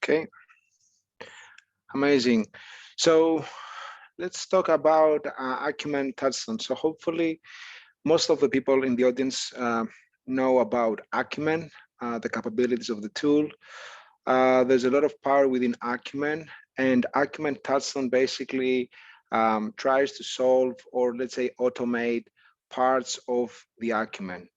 Okay, amazing. So let's talk about Acumen Touchstone. So hopefully most of the people in the audience know about Acumen, the capabilities of the tool. There's a lot of power within Acumen, and Acumen Touchstone basically tries to solve, or let's say automate, parts of the Acumen.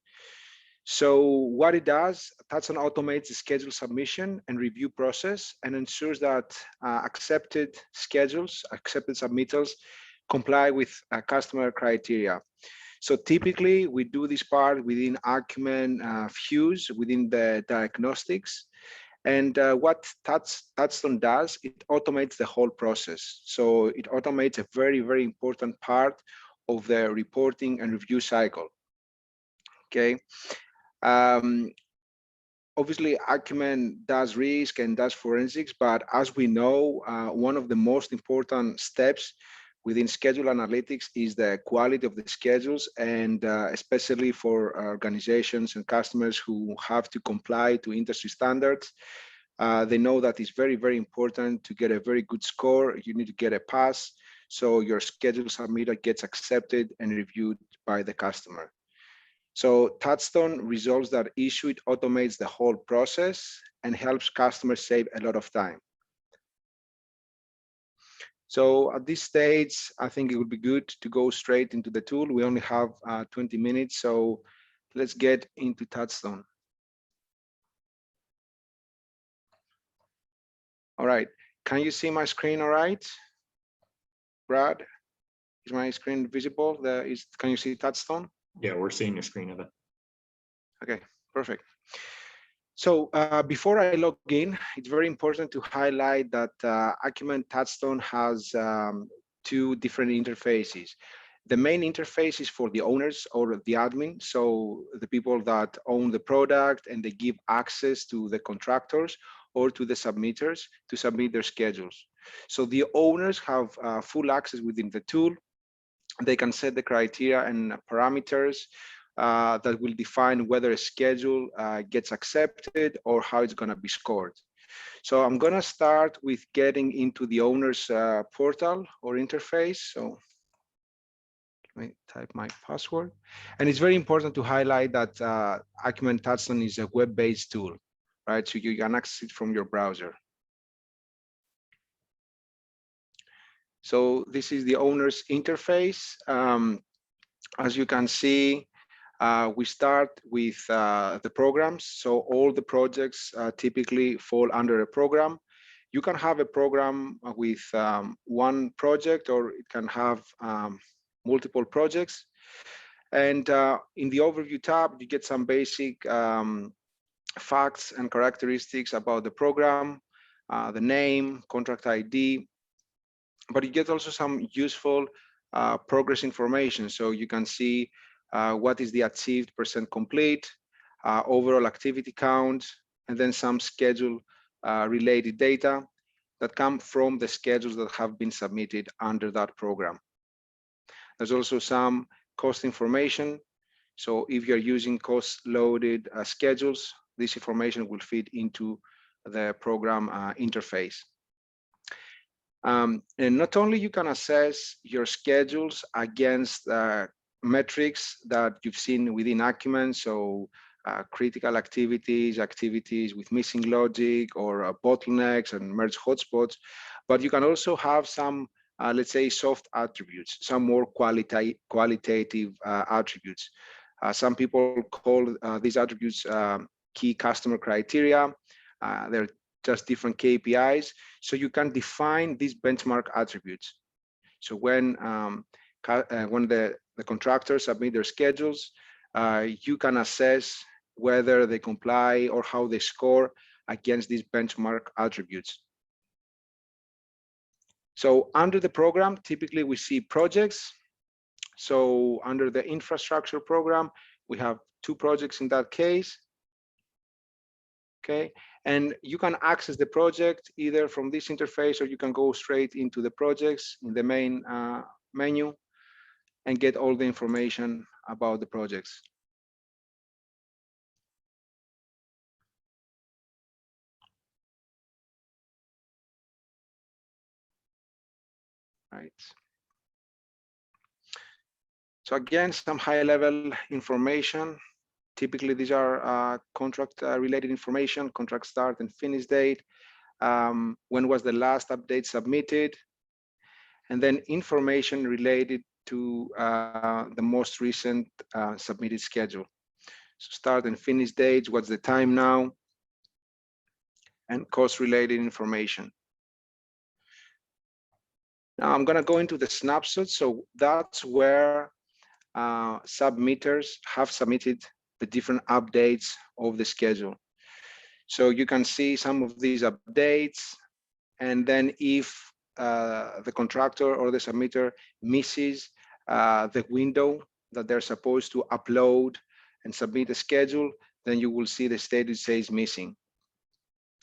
So what it does, Touchstone automates the schedule submission and review process and ensures that accepted schedules, accepted submittals comply with customer criteria. So typically we do this part within Acumen Fuse, within the diagnostics. And what Touchstone does, it automates the whole process. So it automates a very, very important part of the reporting and review cycle. Okay. Um, Obviously, Acumen does risk and does forensics, but as we know, one of the most important steps within schedule analytics is the quality of the schedules, and especially for organizations and customers who have to comply to industry standards. They know that it's very, very important to get a very good score. You need to get a pass, so your schedule submitted gets accepted and reviewed by the customer. So Touchstone resolves that issue. It automates the whole process and helps customers save a lot of time. So at this stage, I think it would be good to go straight into the tool. We only have 20 minutes, so let's get into Touchstone. All right, can you see my screen all right? Brad, is my screen visible? Can you see Touchstone? Yeah, we're seeing a screen of it. Okay, perfect. So before I log in, it's very important to highlight that Acumen Touchstone has two different interfaces. The main interface is for the owners or the admin, so the people that own the product, and they give access to the contractors or to the submitters to submit their schedules. So the owners have full access within the tool. They can set the criteria and parameters that will define whether a schedule gets accepted or how it's going to be scored. So I'm going to start with getting into the owner's portal or interface. So let me type my password. And it's very important to highlight that Acumen Touchstone is a web-based tool, right? So you can access it from your browser. So this is the owner's interface. As you can see, we start with the programs. So all the projects typically fall under a program. You can have a program with one project, or it can have multiple projects. And in the overview tab, you get some basic facts and characteristics about the program, the name, contract ID, but you get also some useful progress information. So you can see what is the achieved percent complete, overall activity count, and then some schedule related data that come from the schedules that have been submitted under that program. There's also some cost information. So if you're using cost loaded schedules, this information will feed into the program interface. And not only you can assess your schedules against metrics that you've seen within Acumen, so critical activities, activities with missing logic, or bottlenecks and merge hotspots, but you can also have some, let's say, soft attributes, some more qualitative attributes. Some people call these attributes key customer criteria. They're just different KPIs. So you can define these benchmark attributes. So when the contractors submit their schedules, you can assess whether they comply or how they score against these benchmark attributes. So under the program, typically we see projects. So under the infrastructure program, we have 2 projects in that case. Okay, and you can access the project either from this interface, or you can go straight into the projects in the main menu and get all the information about the projects. right? So again, some high-level information. Typically, these are contract-related information: contract start and finish date, when was the last update submitted, and then information related to the most recent submitted schedule. So start and finish dates, what's the time now, and cost-related information. Now I'm gonna go into the snapshot. So that's where submitters have submitted the different updates of the schedule. So you can see some of these updates, and then if the contractor or the submitter misses the window that they're supposed to upload and submit a schedule, then you will see the status says missing.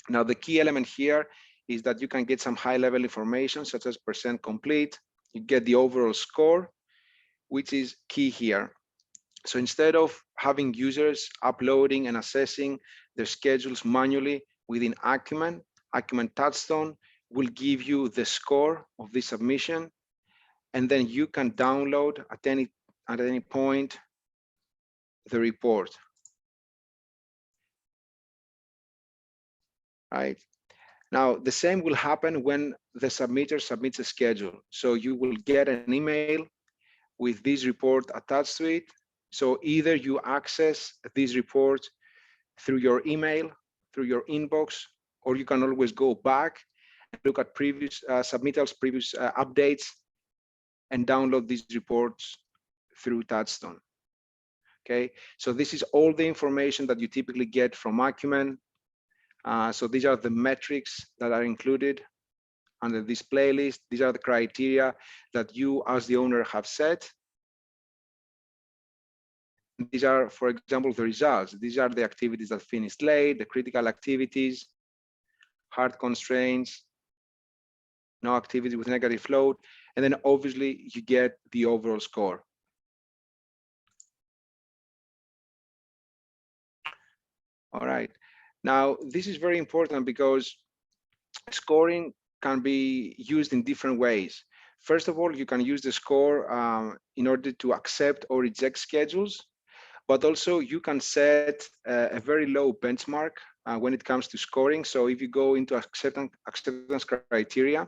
Now, the key element here is that you can get some high-level information such as percent complete. You get the overall score, which is key here. So instead of having users uploading and assessing their schedules manually within Acumen, Acumen Touchstone will give you the score of the submission, and then you can download at any point the report. Right. Now, the same will happen when the submitter submits a schedule. So you will get an email with this report attached to it. So either you access this report through your email, through your inbox, or you can always go back and look at previous submittals, previous updates, and download these reports through Touchstone. Okay, so this is all the information that you typically get from Acumen. So these are the metrics that are included under this playlist. These are the criteria that you as the owner have set. These are, for example, the results. These are the activities that finished late, the critical activities, hard constraints, no activity with negative load, and then obviously you get the overall score. All right. Now, this is very important because scoring can be used in different ways. First of all, you can use the score in order to accept or reject schedules, but also you can set a very low benchmark when it comes to scoring. So if you go into acceptance criteria,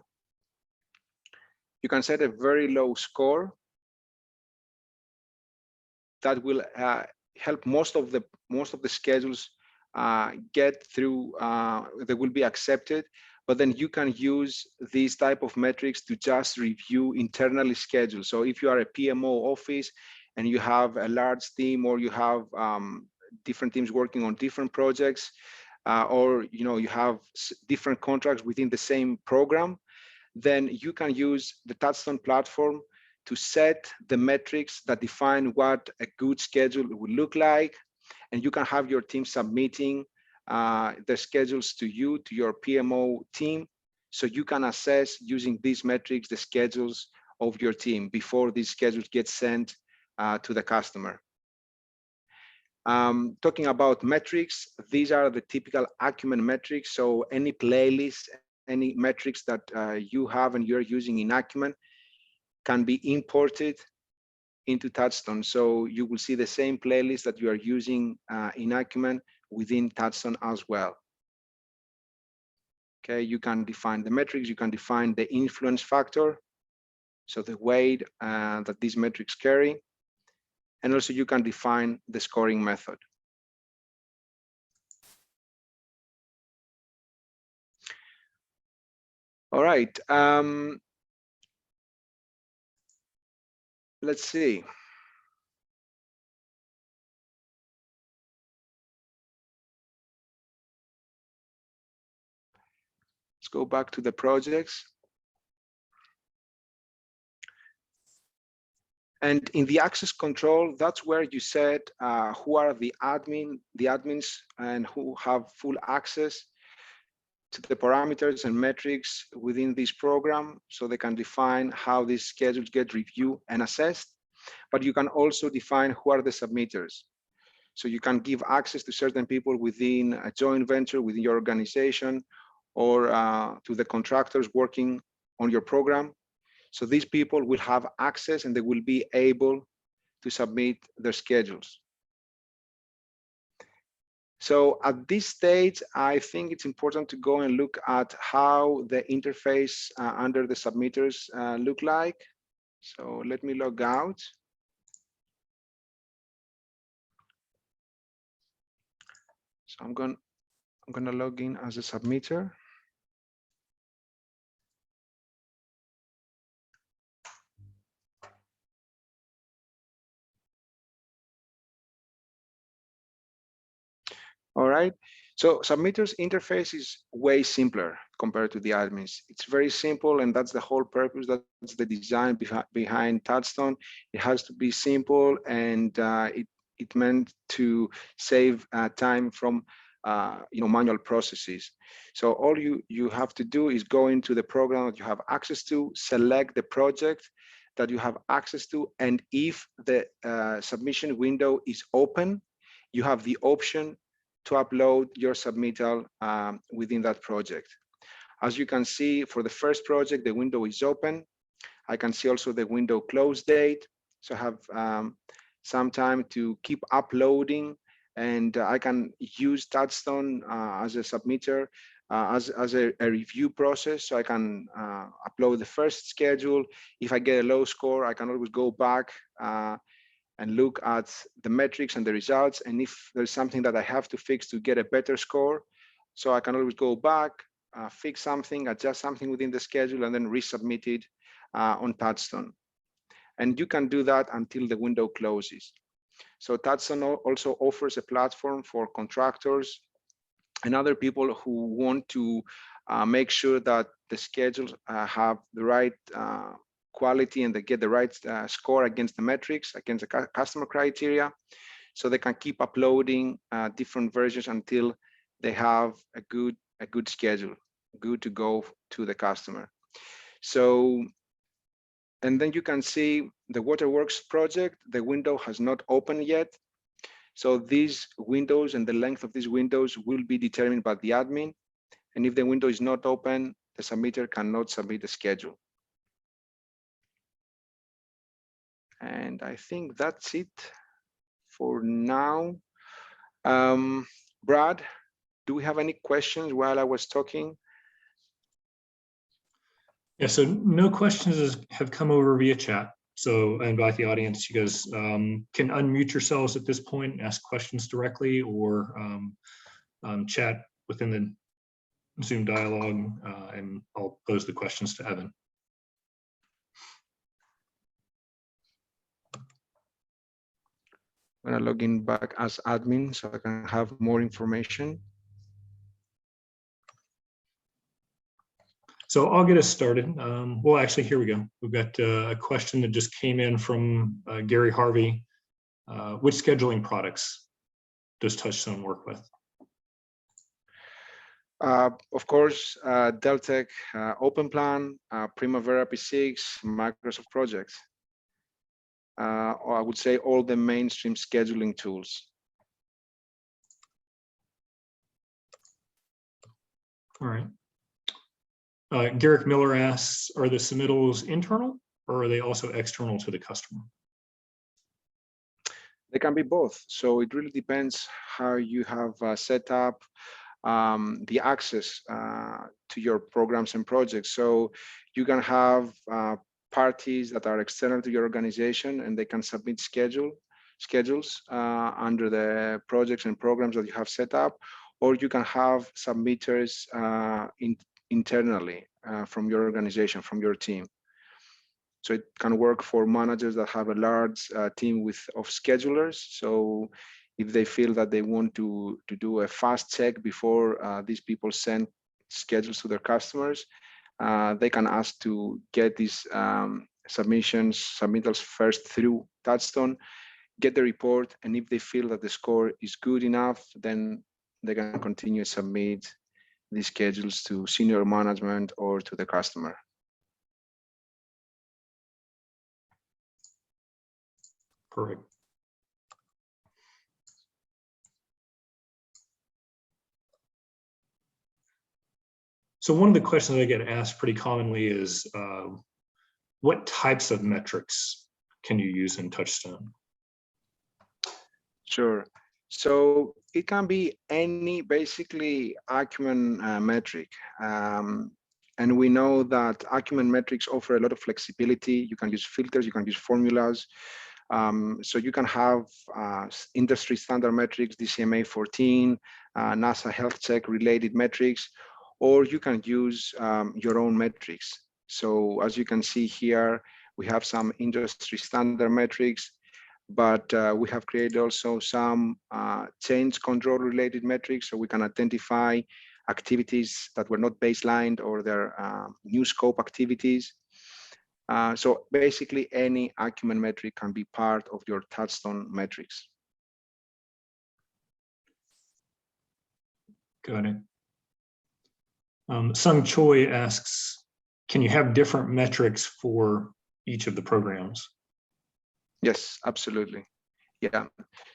you can set a very low score that will help most of the schedules get through. They will be accepted, but then you can use these type of metrics to just review internally schedules. So if you are a PMO office and you have a large team, or you have different teams working on different projects, or you have different contracts within the same program, then you can use the Touchstone platform to set the metrics that define what a good schedule would look like. And you can have your team submitting the schedules to you, to your PMO team, so you can assess using these metrics the schedules of your team before these schedules get sent to the customer. Talking about metrics, these are the typical Acumen metrics. So any playlist, any metrics that you have and you're using in Acumen can be imported into Touchstone. So you will see the same playlist that you are using in Acumen within Touchstone as well. Okay, you can define the metrics, you can define the influence factor, so the weight that these metrics carry, and also you can define the scoring method. All right, let's see. Let's go back to the projects. And in the access control, that's where you set who are the admins and who have full access to the parameters and metrics within this program, so they can define how these schedules get reviewed and assessed. But you can also define who are the submitters. So you can give access to certain people within a joint venture, within your organization, or to the contractors working on your program. So these people will have access and they will be able to submit their schedules. So at this stage, I think it's important to go and look at how the interface under the submitters look like. So let me log out. So I'm going to log in as a submitter. All right. So submitters interface is way simpler compared to the admins. It's very simple, and that's the whole purpose. That's the design behind Touchstone. It has to be simple, and it meant to save time from manual processes. So all you have to do is go into the program that you have access to, select the project that you have access to, and if the submission window is open, you have the option to upload your submittal within that project. As you can see, for the first project, the window is open. I can see also the window close date. So I have some time to keep uploading, and I can use Touchstone as a submitter, as a review process. So I can upload the first schedule. If I get a low score, I can always go back and look at the metrics and the results. And if there's something that I have to fix to get a better score, so I can always go back, fix something, adjust something within the schedule, and then resubmit it on Touchstone. And you can do that until the window closes. So Touchstone also offers a platform for contractors and other people who want to make sure that the schedules have the right quality and they get the right score against the metrics, against the customer criteria, so they can keep uploading different versions until they have a good schedule, good to go to the customer. So, and then you can see the Waterworks project, the window has not opened yet. So these windows and the length of these windows will be determined by the admin. And if the window is not open, the submitter cannot submit the schedule. And I think that's it for now. Brad, do we have any questions while I was talking? Yeah, so no questions have come over via chat. So I invite the audience, you guys can unmute yourselves at this point and ask questions directly, or chat within the Zoom dialogue, and I'll pose the questions to Evan. I'm gonna log in back as admin so I can have more information. So I'll get us started. Well, actually, here we go. We've got a question that just came in from Gary Harvey. Which scheduling products does Touchstone work with? Of course, Deltek, OpenPlan, Primavera P6, Microsoft Project. Or I would say all the mainstream scheduling tools. All right. Garrick Miller asks, are the submittals internal or are they also external to the customer? They can be both. So it really depends how you have set up the access to your programs and projects. So you can have parties that are external to your organization and they can submit schedules under the projects and programs that you have set up, or you can have submitters internally from your organization, from your team. So it can work for managers that have a large team of schedulers. So if they feel that they want to do a fast check before these people send schedules to their customers, they can ask to get these submittals first through Touchstone, get the report, and if they feel that the score is good enough, then they can continue to submit these schedules to senior management or to the customer. Perfect. So one of the questions I get asked pretty commonly is, what types of metrics can you use in Touchstone? Sure. So it can be any basically Acumen metric. And we know that Acumen metrics offer a lot of flexibility. You can use filters, you can use formulas. So you can have industry standard metrics, DCMA 14, NASA health check related metrics, or you can use your own metrics. So as you can see here, we have some industry standard metrics, but we have created also some change control related metrics, so we can identify activities that were not baselined or their new scope activities. So basically any Acumen metric can be part of your Touchstone metrics. Got it. Sung Choi asks, can you have different metrics for each of the programs? Yes, absolutely. Yeah.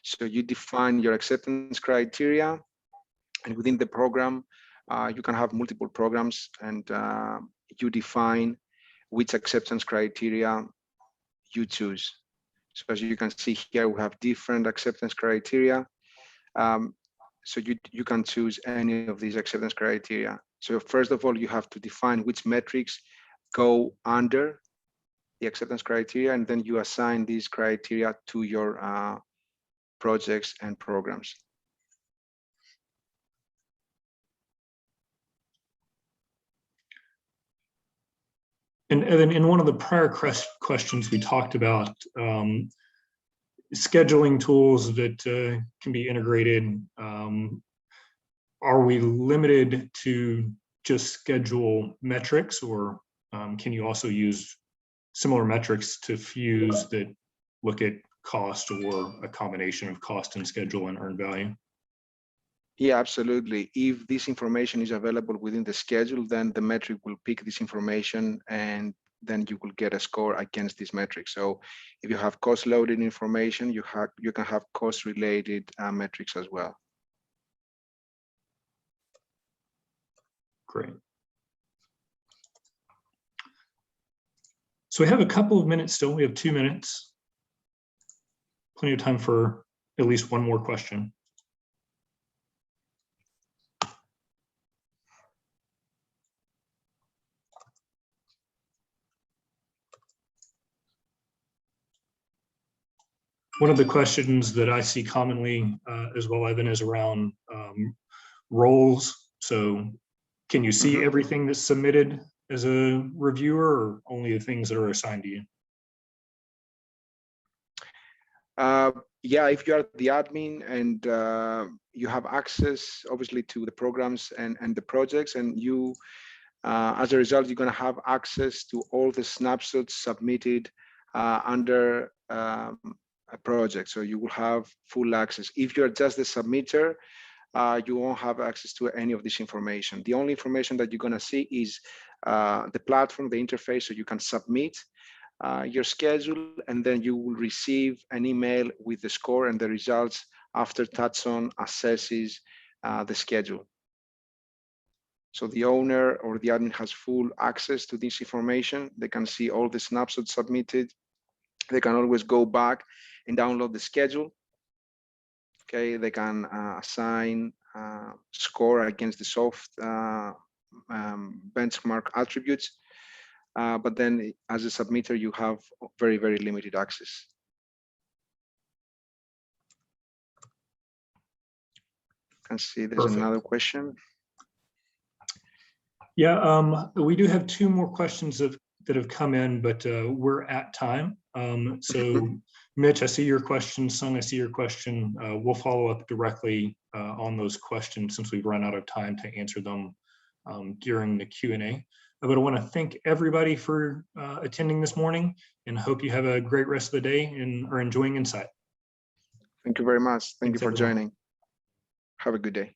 So you define your acceptance criteria, and within the program, you can have multiple programs, and you define which acceptance criteria you choose. So as you can see here, we have different acceptance criteria. So you can choose any of these acceptance criteria. So first of all, you have to define which metrics go under the acceptance criteria, and then you assign these criteria to your projects and programs. And then in one of the prior questions, we talked about scheduling tools that can be integrated. Are we limited to just schedule metrics, or can you also use similar metrics to Fuse that look at cost, or a combination of cost and schedule and earned value? Yeah, absolutely. If this information is available within the schedule, then the metric will pick this information, and then you will get a score against this metric. So if you have cost loaded information, you can have cost related metrics as well. Great. So we have a couple of minutes still. We have 2 minutes. Plenty of time for at least one more question. One of the questions that I see commonly as well, Evan, is around roles. So can you see everything that's submitted as a reviewer, or only the things that are assigned to you? Yeah, if you are the admin and you have access obviously to the programs and the projects, and you as a result, you're going to have access to all the snapshots submitted under a project. So you will have full access. If you're just the submitter, you won't have access to any of this information. The only information that you're going to see is the platform, the interface, so you can submit your schedule, and then you will receive an email with the score and the results after Touchstone assesses the schedule. So the owner or the admin has full access to this information. They can see all the snapshots submitted. They can always go back and download the schedule. Okay, they can assign score against the soft benchmark attributes. But then as a submitter, you have very, very limited access. I can see there's Perfect. another question. Yeah, we do have 2 more questions that have come in, but we're at time. So Mitch, I see your question. Sung, I see your question. We'll follow up directly on those questions since we've run out of time to answer them during the Q&A. But I want to thank everybody for attending this morning, and hope you have a great rest of the day and are enjoying Insight. Thank you very much. Thank you for everyone. joining. Have a good day.